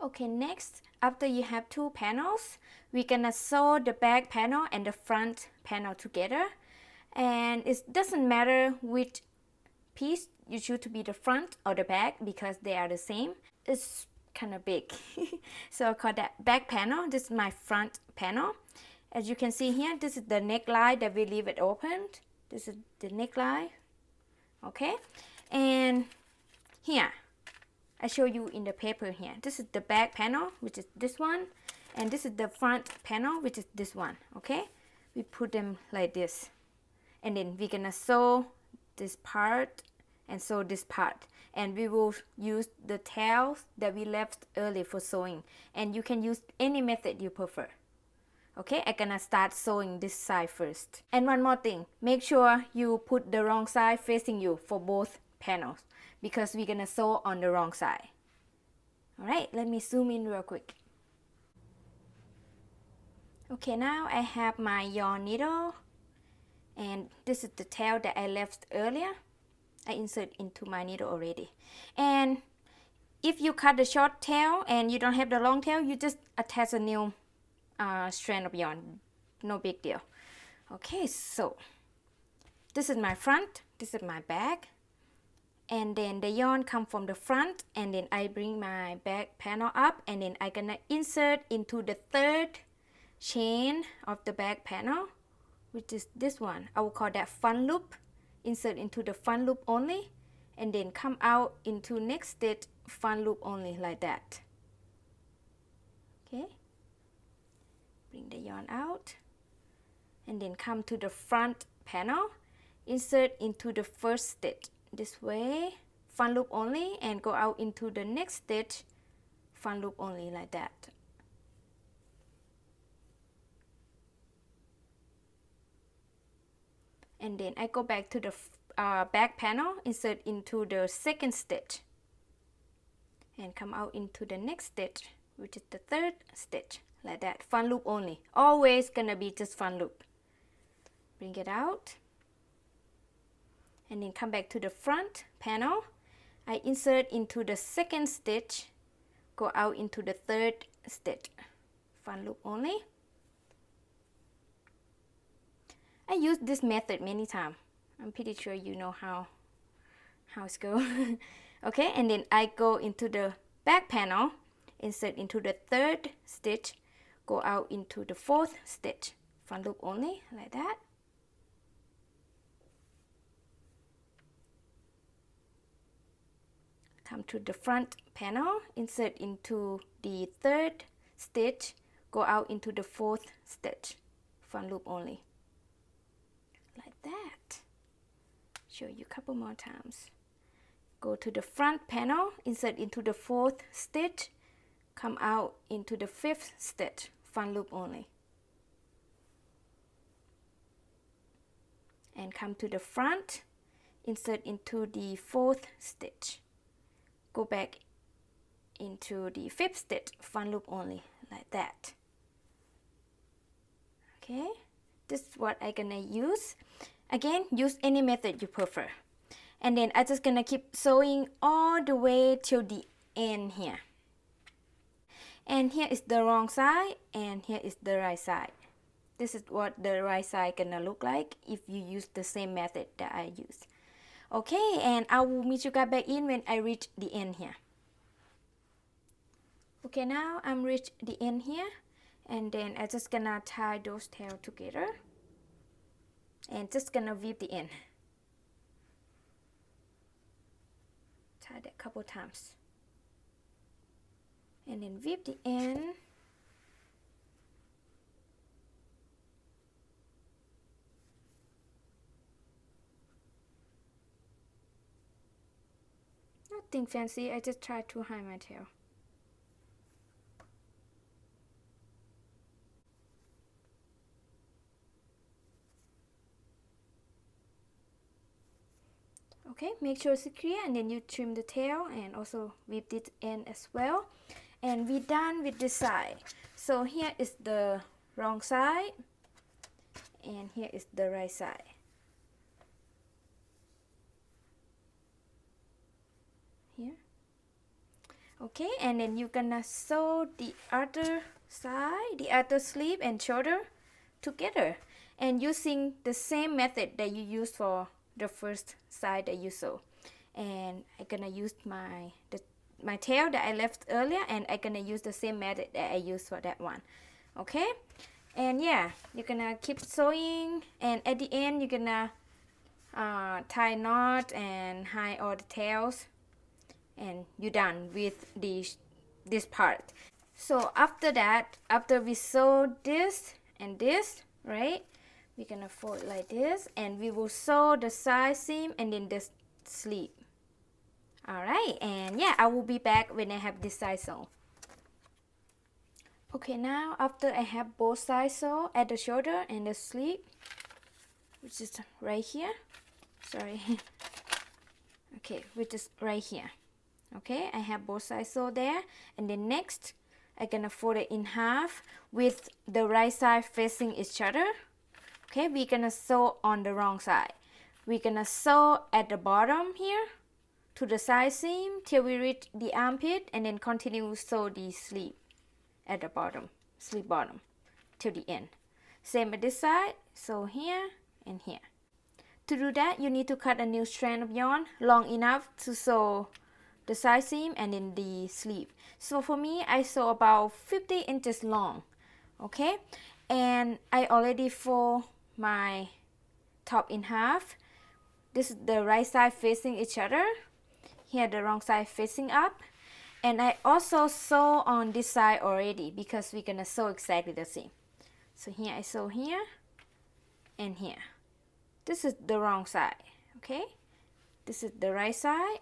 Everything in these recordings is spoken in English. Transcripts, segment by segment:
Okay, next, after you have two panels, we're gonna sew the back panel and the front panel together. And it doesn't matter which piece you choose to be the front or the back because they are the same. It's kind of big. So I call that back panel. This is my front panel. As you can see here, this is the neckline that we leave it open. This is the neckline. Okay, and here I show you in the paper here. This is the back panel, which is this one, and this is the front panel, which is this one. Okay, we put them like this, and then we're gonna sew this part and sew this part, and we will use the tails that we left earlier for sewing, and you can use any method you prefer. Okay, I'm gonna start sewing this side first. And one more thing, make sure you put the wrong side facing you for both panels, because we're gonna sew on the wrong side. Alright, let me zoom in real quick. Okay, now I have my yarn needle, and this is the tail that I left earlier. I insert into my needle already. And if you cut the short tail and you don't have the long tail, you just attach a new strand of yarn. No big deal. Okay, so this is my front, this is my back, and then the yarn come from the front, and then I bring my back panel up, and then I'm gonna insert into the third chain of the back panel, which is this one. I will call that front loop. Insert into the front loop only, and then come out into next stitch front loop only, like that. Okay, bring the yarn out, and then come to the front panel, insert into the first stitch this way, front loop only, and go out into the next stitch front loop only, like that. And then I go back to the back panel, insert into the second stitch, and come out into the next stitch, which is the third stitch, like that. Front loop only, always gonna be just front loop. Bring it out, and then come back to the front panel. I insert into the second stitch, go out into the third stitch, front loop only. I use this method many times. I'm pretty sure you know how it's go. Okay, and then I go into the back panel, insert into the third stitch, go out into the fourth stitch, front loop only, like that. Come to the front panel, insert into the third stitch, go out into the fourth stitch, front loop only, like that. Show you a couple more times. Go to the front panel, insert into the fourth stitch, come out into the fifth stitch, front loop only, and come to the front, insert into the fourth stitch, go back into the fifth stitch, front loop only, like that. Okay, this is what I'm gonna use. Again, use any method you prefer. And then I'm just gonna keep sewing all the way till the end here. And here is the wrong side, and here is the right side. This is what the right side gonna look like if you use the same method that I use. Okay, and I will meet you guys back in when I reach the end here. Okay, now I'm reached the end here, and then I'm just gonna tie those tails together, and just gonna weave the end. Tie that a couple times, and then weave the end. Nothing fancy, I just tried to hide my tail. Okay, make sure it's clear, and then you trim the tail and also weave this end as well. And we're done with this side. So here is the wrong side, and here is the right side. Here. Okay, and then you're gonna sew the other side, the other sleeve and shoulder together, and using the same method that you used for the first side that you sew. And I'm gonna use my tail that I left earlier, and I'm gonna use the same method that I used for that one. Okay, and yeah, you're gonna keep sewing, and at the end you're gonna tie knot and hide all the tails, and you're done with this part. So after that, after we sew this and this, right, we're gonna fold like this, and we will sew the side seam and then the sleeve. Alright, and yeah, I will be back when I have this side sewn. Okay, now after I have both sides sewn at the shoulder and the sleeve, which is right here, sorry, okay, which is right here. Okay, I have both sides sewn there, and then next I'm gonna fold it in half with the right side facing each other. Okay, we're gonna sew on the wrong side. We're gonna sew at the bottom here to the side seam till we reach the armpit, and then continue sew the sleeve at the bottom, sleeve bottom, till the end. Same at this side, sew here and here. To do that, you need to cut a new strand of yarn long enough to sew the side seam and then the sleeve. So for me, I sew about 50 inches long. Okay, and I already fold my top in half. This is the right side facing each other, here the wrong side facing up, and I also sew on this side already because we're gonna sew exactly the same. So here I sew here and here. This is the wrong side. Okay, this is the right side,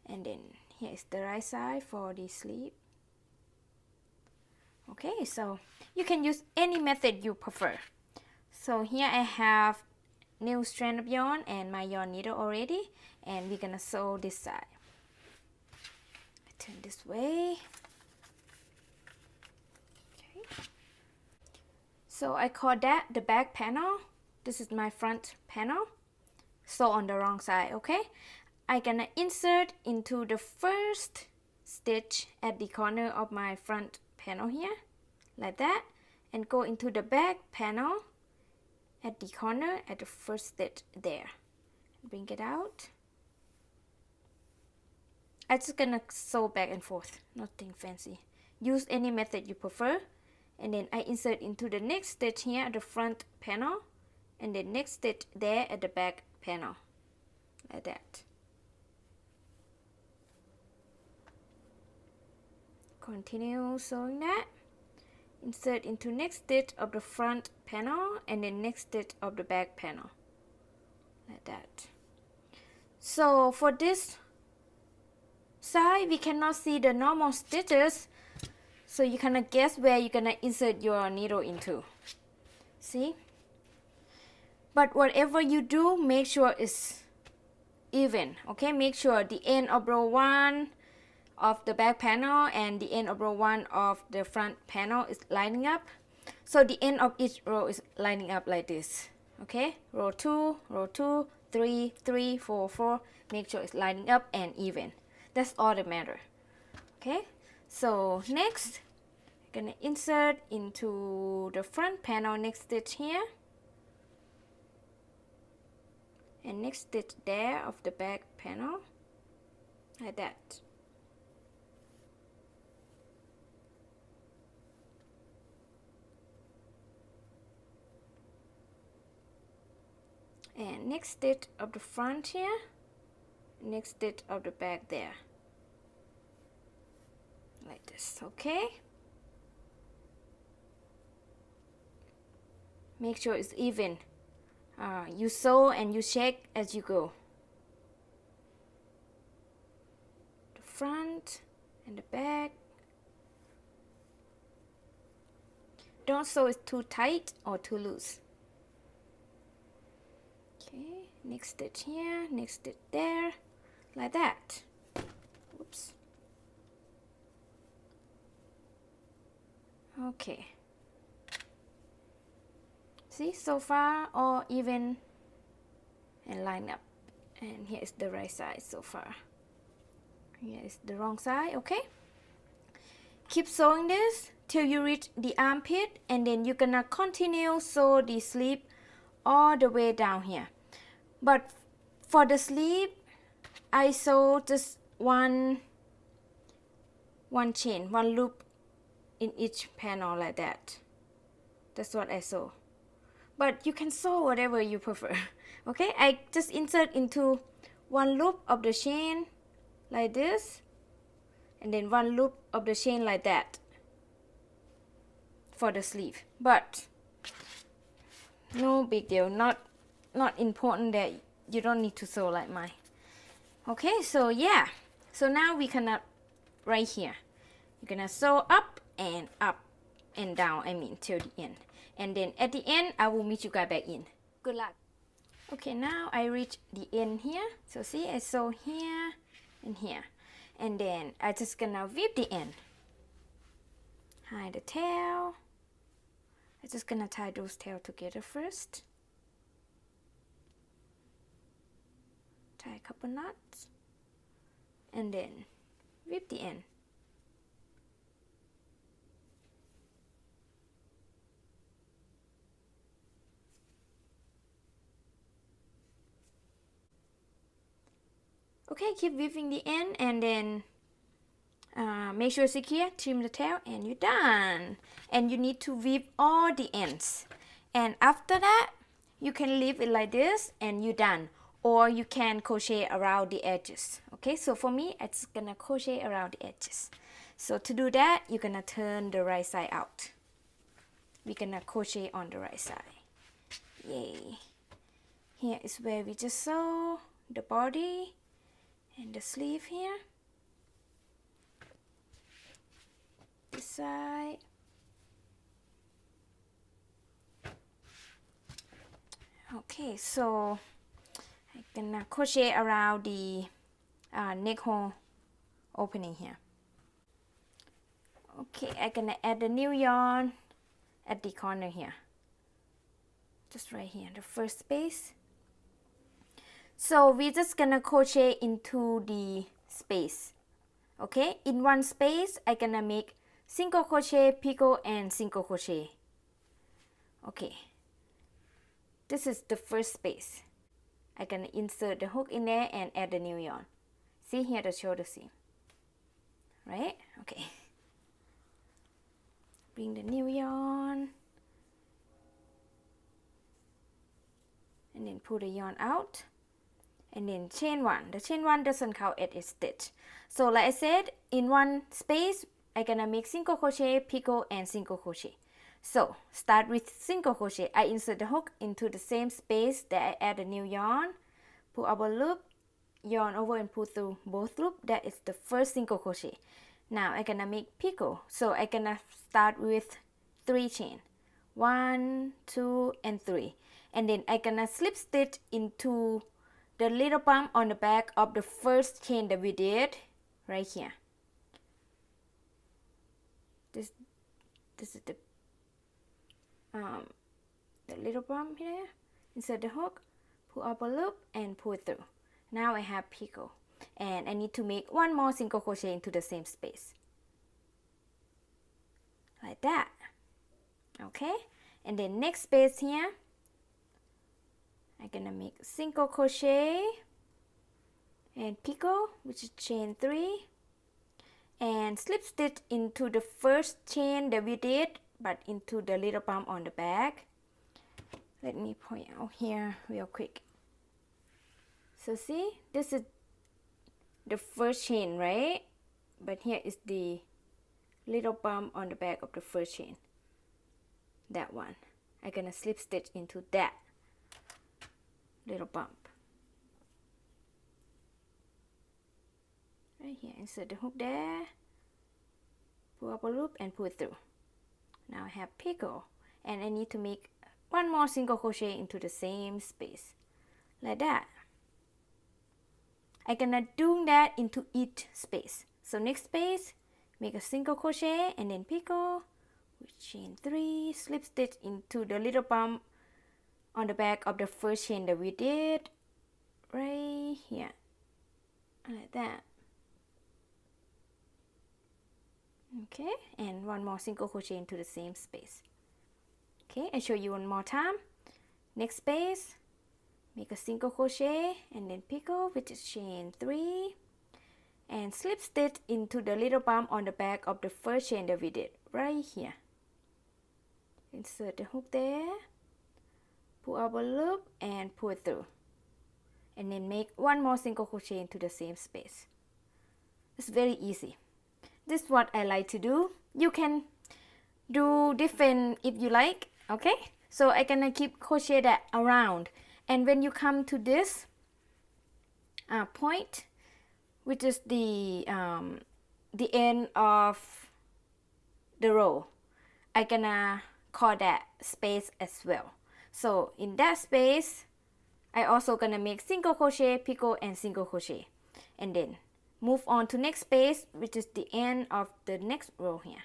and then here is the right side for the sleeve. Okay, so you can use any method you prefer. So here I have new strand of yarn and my yarn needle already, and we're gonna sew this side. Turn this way. Okay. So I call that the back panel. This is my front panel. Sew on the wrong side, okay? I'm gonna insert into the first stitch at the corner of my front panel here, like that, and go into the back panel at the corner at the first stitch there. Bring it out. I'm just gonna sew back and forth, nothing fancy. Use any method you prefer. And then I insert into the next stitch here at the front panel, and the next stitch there at the back panel, like that. Continue sewing that. Insert into next stitch of the front panel and then next stitch of the back panel, like that. So for this side, we cannot see the normal stitches, so you cannot guess where you're gonna insert your needle into. See? But whatever you do, make sure it's even. Okay, make sure the end of row 1 of the back panel and the end of row 1 of the front panel is lining up. So the end of each row is lining up like this. Okay, row 2, 3, 3, 4, 4. Make sure it's lining up and even. That's all that matters. Okay, so next, I'm gonna insert into the front panel next stitch here, and next stitch there of the back panel, like that. And next stitch of the front here, next stitch of the back there, like this. Okay, make sure it's even. You sew and you check as you go. The front and the back. Don't sew it too tight or too loose. Okay, next stitch here, next stitch there, like that. Oops. Okay. See, so far all even and line up. And here is the right side so far. Here is the wrong side. Okay, keep sewing this till you reach the armpit, and then you're gonna continue sew the sleeve all the way down here. But for the sleeve, I sew just one chain, one loop in each panel like that. That's what I sew. But you can sew whatever you prefer. Okay, I just insert into one loop of the chain like this, and then one loop of the chain like that for the sleeve. But no big deal, not important that you don't need to sew like mine. Okay, so yeah, so now we can right here, you're gonna sew up and down, I mean till the end, and then at the end I will meet you guys back in. Good luck. Okay, now I reach the end here, so see, I sew here and here, and then I just gonna whip the end, hide the tail. I'm just gonna tie those tails together first. Tie a couple knots, and then whip the end. Okay, keep whipping the end, and then make sure it's secure, trim the tail, and you're done. And you need to whip all the ends. And after that, you can leave it like this, and you're done. Or you can crochet around the edges. Okay, so for me, I'm just gonna crochet around the edges. So to do that, you're gonna turn the right side out. We're gonna crochet on the right side. Yay. Here is where we just sew the body and the sleeve here. This side. Okay, so I'm gonna crochet around the neck hole opening here. Okay, I'm gonna add the new yarn at the corner here, just right here, the first space. So we're just gonna crochet into the space. Okay, in one space I'm gonna make single crochet, picot, and single crochet. Okay, this is the first space. I'm gonna insert the hook in there and add the new yarn. See here the shoulder seam, right? Okay, bring the new yarn and then pull the yarn out, and then chain one. The chain one doesn't count as a stitch. So like I said, in one space I'm gonna make single crochet, picot, and single crochet. So start with single crochet. I insert the hook into the same space that I add a new yarn, pull up a loop, yarn over and pull through both loops. That is the first single crochet. Now I'm gonna make picot. So I'm gonna start with 3 chain, 1, 2, and 3, and then I'm gonna slip stitch into the little bump on the back of the first chain that we did right here. This is the little bump here. Insert the hook, pull up a loop, and pull it through. Now I have picot, and I need to make one more single crochet into the same space, like that. Okay, and then next space here I'm gonna make single crochet and picot, which is chain 3, and slip stitch into the first chain that we did, but into the little bump on the back. Let me point out here real quick. So see, this is the first chain, right? But here is the little bump on the back of the first chain. That one. I'm gonna slip stitch into that little bump. Right here, insert the hook there, pull up a loop and pull it through. Now I have picot, and I need to make one more single crochet into the same space, like that. I'm gonna do that into each space. So next space, make a single crochet and then picot with chain 3, slip stitch into the little bump on the back of the first chain that we did right here, like that. Okay, and one more single crochet into the same space. Okay, I show you one more time. Next space, make a single crochet and then picot, which is chain 3, and slip stitch into the little bump on the back of the first chain that we did right here. Insert the hook there, pull up a loop and pull it through, and then make one more single crochet into the same space. It's very easy. This is what I like to do. You can do different if you like. Okay, so I'm gonna keep crochet that around, and when you come to this point, which is the end of the row, I'm gonna call that space as well. So in that space, I also gonna make single crochet, picot, and single crochet, and then move on to next space, which is the end of the next row here.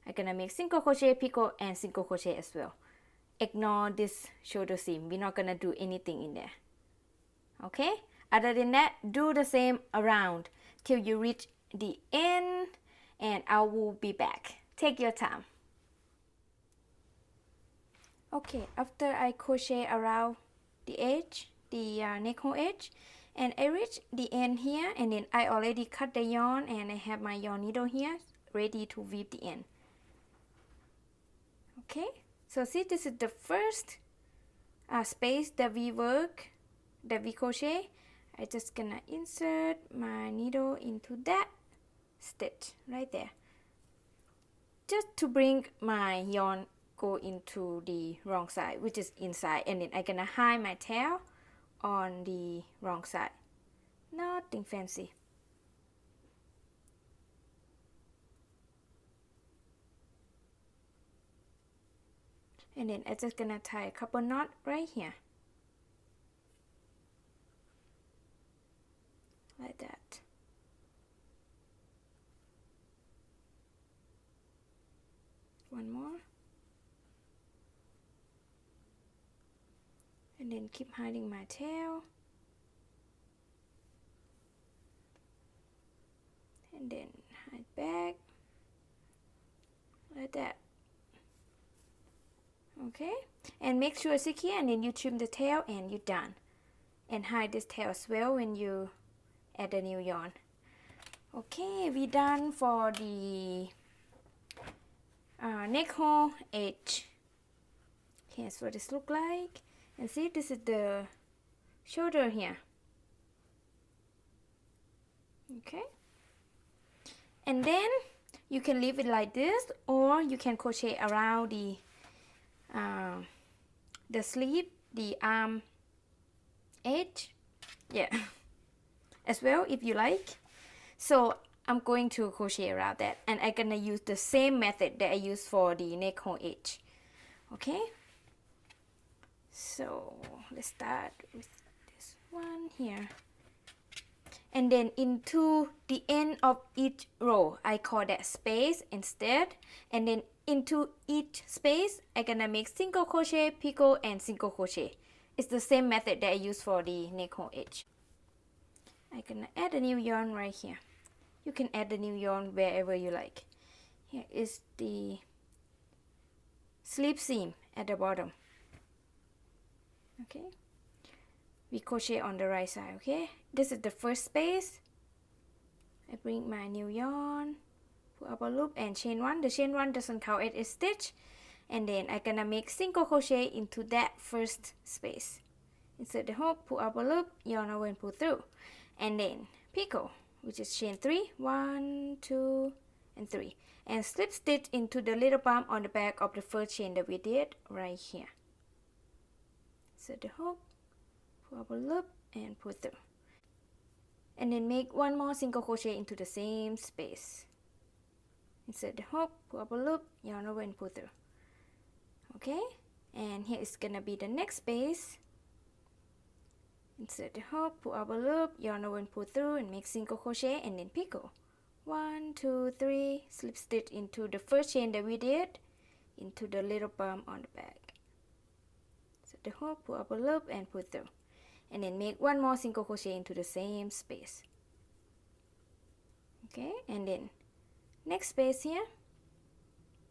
I'm gonna make single crochet, picot, and single crochet as well. Ignore this shoulder seam. We're not gonna do anything in there. Okay? Other than that, do the same around till you reach the end, and I will be back. Take your time. Okay, after I crochet around the edge, the neck hole edge, and I reach the end here, and then I already cut the yarn, and I have my yarn needle here ready to weave the end. Okay, so see, this is the first space that we crochet. I just gonna insert my needle into that stitch right there, just to bring my yarn go into the wrong side, which is inside, and then I'm gonna hide my tail on the wrong side. Nothing fancy. And then I'm just gonna tie a couple knots right here, like that. One more, and then keep hiding my tail, and then hide back like that. Okay, and make sure it's secure, and then you trim the tail and you're done. And hide this tail as well when you add the new yarn. Okay, we're done for the neck hole edge. Here's what this look like, and see, this is the shoulder here. Okay, and then you can leave it like this, or you can crochet around the sleeve, the arm edge, yeah, as well if you like. So I'm going to crochet around that, and I'm gonna use the same method that I used for the neck hole edge. Okay, so let's start with this one here, and then into the end of each row I call that space instead, and then into each space I'm gonna make single crochet, picot, and single crochet. It's the same method that I use for the neck hole edge. I'm gonna add a new yarn right here. You can add the new yarn wherever you like. Here is the slip seam at the bottom. Okay, we crochet on the right side. Okay, this is the first space. I bring my new yarn, pull up a loop and chain 1. The chain 1 doesn't count as a stitch, and then I'm gonna make single crochet into that first space. Insert the hook, pull up a loop, yarn over and pull through, and then picot, which is chain 3, 1, 2, and 3, and slip stitch into the little bump on the back of the first chain that we did right here. Insert the hook, pull up a loop and pull through, and then make one more single crochet into the same space. Insert the hook, pull up a loop, yarn over and pull through. Okay, and here is gonna be the next space. Insert the hook, pull up a loop, yarn over and pull through, and make single crochet and then picot. 1, 2, 3, slip stitch into the first chain that we did into the little bump on the back. Insert the hook, pull up a loop and pull through, and then make one more single crochet into the same space. Okay, and then next space here,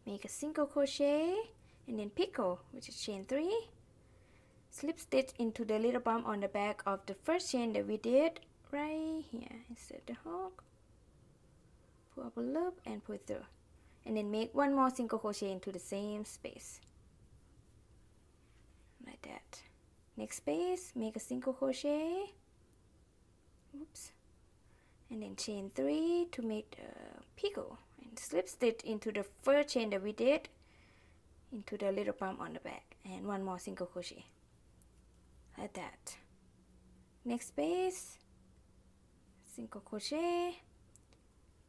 make a single crochet and then picot, which is chain 3, slip stitch into the little bump on the back of the first chain that we did right here. Insert the hook, pull up a loop and pull through, and then make one more single crochet into the same space like that. Next space, make a single crochet, oops, and then chain 3 to make the picot, and slip stitch into the first chain that we did into the little bump on the back, and one more single crochet like that. Next space, single crochet,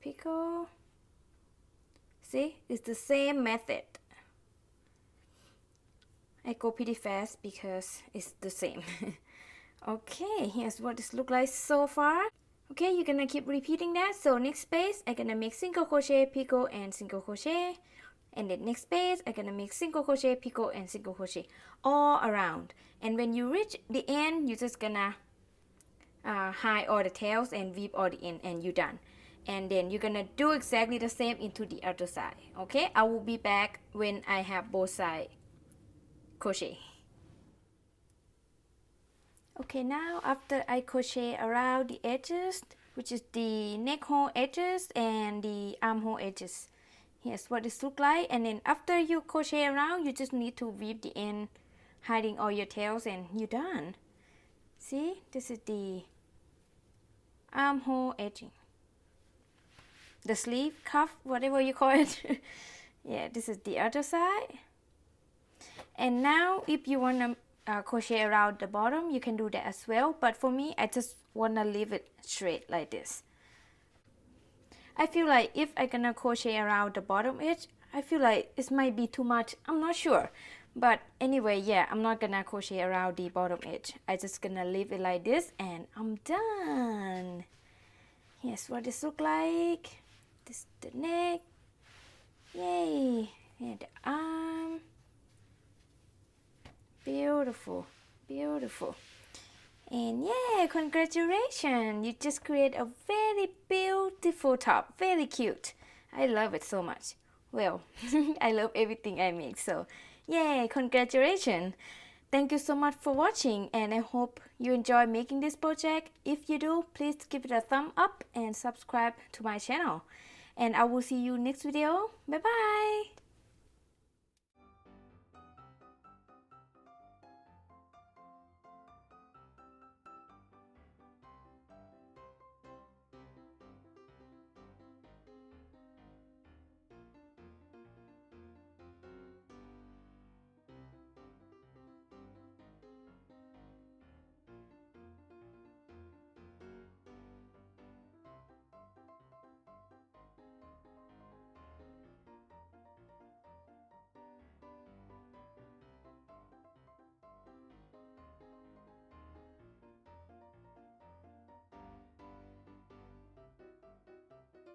picot. See, it's the same method. I go pretty fast because it's the same. Okay, here's what this looks like so far. Okay, you're gonna keep repeating that. So next space, I'm gonna make single crochet, picot, and single crochet. And then next space, I'm gonna make single crochet, picot, and single crochet all around. And when you reach the end, you're just gonna hide all the tails and weave all the end, and you're done. And then you're gonna do exactly the same into the other side. Okay, I will be back when I have both sides crochet. Okay, now after I crochet around the edges, which is the neck hole edges and the armhole edges, here's what this looks like. And then after you crochet around, you just need to weave the end, hiding all your tails, and you're done. See, this is the armhole edging, the sleeve, cuff, whatever you call it. Yeah, this is the other side. And now if you want to crochet around the bottom, you can do that as well, but for me, I just want to leave it straight like this. I feel like if I'm gonna crochet around the bottom edge, I feel like it might be too much. I'm not sure, but anyway, yeah, I'm not gonna crochet around the bottom edge. I'm just gonna leave it like this, and I'm done. Here's what this looks like. This is the neck, yay, and the arm. Beautiful, beautiful. And yeah, congratulations, you just create a very beautiful top, very cute. I love it so much. Well, I love everything I make, so yay, congratulations. Thank you so much for watching, and I hope you enjoy making this project. If you do, please give it a thumb up and subscribe to my channel. And I will see you next video. Bye bye.